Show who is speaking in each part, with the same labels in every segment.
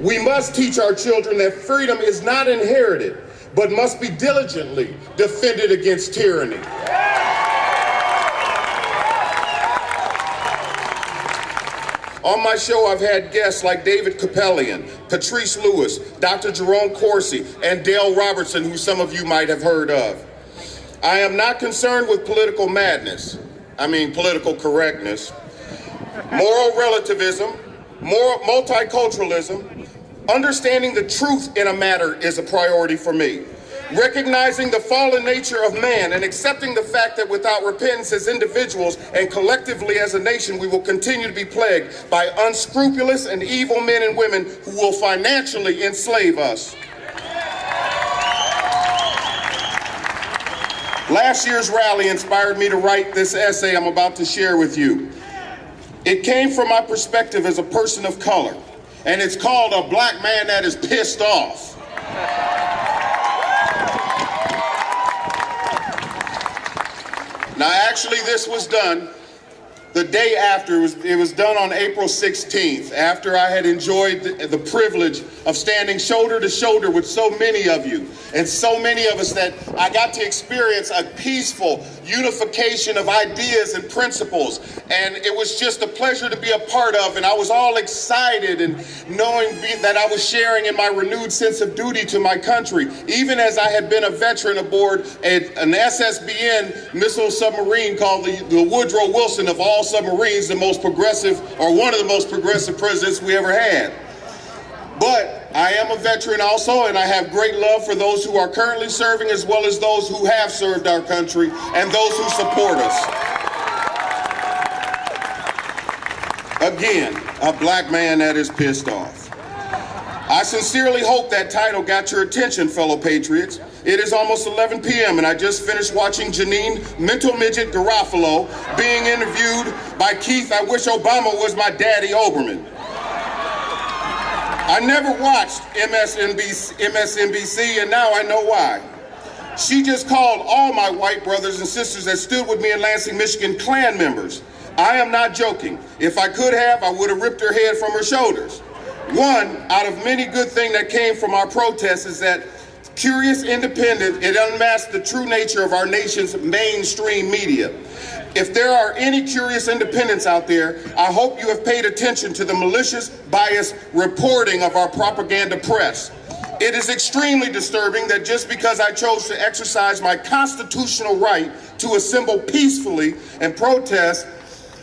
Speaker 1: We must teach our children that freedom is not inherited, but must be diligently defended against tyranny. On my show, I've had guests like David Capellian, Patrice Lewis, Dr. Jerome Corsi, and Dale Robertson, who some of you might have heard of. I am not concerned with political madness. Political correctness, moral relativism, multiculturalism. Understanding the truth in a matter is a priority for me. Recognizing the fallen nature of man and accepting the fact that without repentance as individuals and collectively as a nation, we will continue to be plagued by unscrupulous and evil men and women who will financially enslave us. Last year's rally inspired me to write this essay I'm about to share with you. It came from my perspective as a person of color, and it's called A Black Man That Is Pissed Off. Now, actually, this was done the day after. It was done on April 16th, after I had enjoyed the privilege of standing shoulder to shoulder with so many of you and so many of us that I got to experience a peaceful unification of ideas and principles. And it was just a pleasure to be a part of. And I was all excited and knowing that I was sharing in my renewed sense of duty to my country, even as I had been a veteran aboard an SSBN missile submarine called the Woodrow Wilson of all submarines, the most progressive, or one of the most progressive presidents we ever had. But I am a veteran also, and I have great love for those who are currently serving as well as those who have served our country and those who support us. Again, a black man that is pissed off. I sincerely hope that title got your attention, fellow patriots. It is almost 11 p.m. and I just finished watching Janine Mental Midget Garofalo being interviewed by Keith I Wish Obama Was My Daddy Oberman. I never watched MSNBC, and now I know why. She just called all my white brothers and sisters that stood with me in Lansing, Michigan, Klan members. I am not joking. If I could have, I would have ripped her head from her shoulders. One out of many good things that came from our protests is that curious, independent, it unmasked the true nature of our nation's mainstream media. If there are any curious independents out there, I hope you have paid attention to the malicious, biased reporting of our propaganda press. It is extremely disturbing that just because I chose to exercise my constitutional right to assemble peacefully and protest,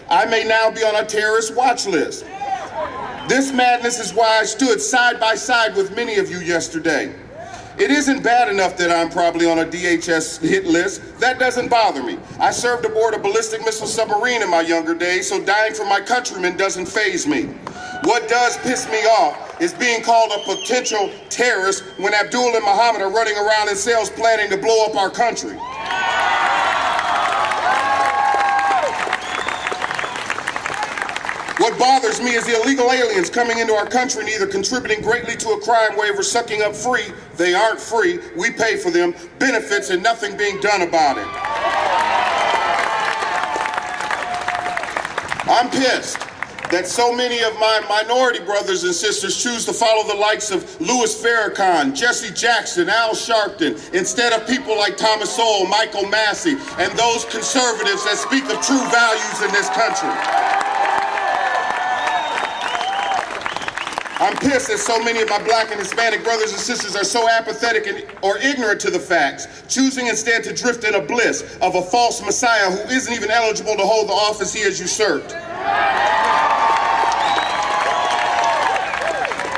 Speaker 1: I may now be on a terrorist watch list. This madness is why I stood side by side with many of you yesterday. It isn't bad enough that I'm probably on a DHS hit list. That doesn't bother me. I served aboard a ballistic missile submarine in my younger days, so dying for my countrymen doesn't faze me. What does piss me off is being called a potential terrorist when Abdul and Muhammad are running around in cells planning to blow up our country. What bothers me is the illegal aliens coming into our country and either contributing greatly to a crime wave or sucking up free. They aren't free. We pay for them. Benefits and nothing being done about it. I'm pissed that so many of my minority brothers and sisters choose to follow the likes of Louis Farrakhan, Jesse Jackson, Al Sharpton, instead of people like Thomas Sowell, Michael Massey, and those conservatives that speak of true values in this country. I'm pissed that so many of my black and Hispanic brothers and sisters are so apathetic or ignorant to the facts, choosing instead to drift in a bliss of a false messiah who isn't even eligible to hold the office he has usurped.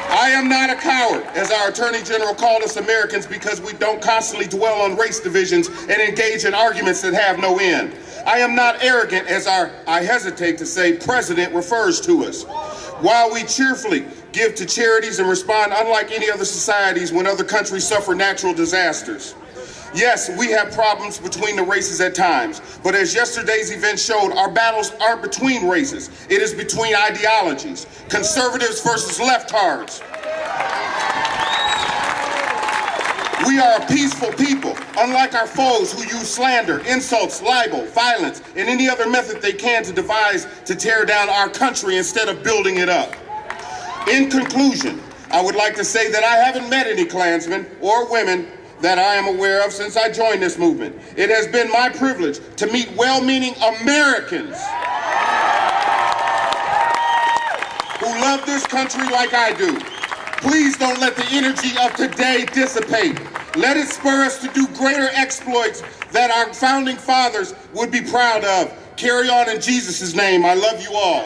Speaker 1: I am not a coward, as our Attorney General called us Americans, because we don't constantly dwell on race divisions and engage in arguments that have no end. I am not arrogant, as our, I hesitate to say, president refers to us. While we cheerfully give to charities and respond unlike any other societies when other countries suffer natural disasters. Yes, we have problems between the races at times, but as yesterday's event showed, our battles aren't between races. It is between ideologies, conservatives versus leftards. We are a peaceful people, unlike our foes who use slander, insults, libel, violence, and any other method they can to devise to tear down our country instead of building it up. In conclusion, I would like to say that I haven't met any Klansmen or women that I am aware of since I joined this movement. It has been my privilege to meet well-meaning Americans who love this country like I do. Please don't let the energy of today dissipate. Let it spur us to do greater exploits that our founding fathers would be proud of. Carry on in Jesus' name. I love you all.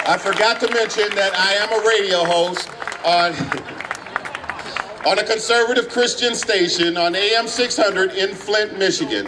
Speaker 1: I forgot to mention that I am a radio host on a conservative Christian station on AM 600 in Flint, Michigan.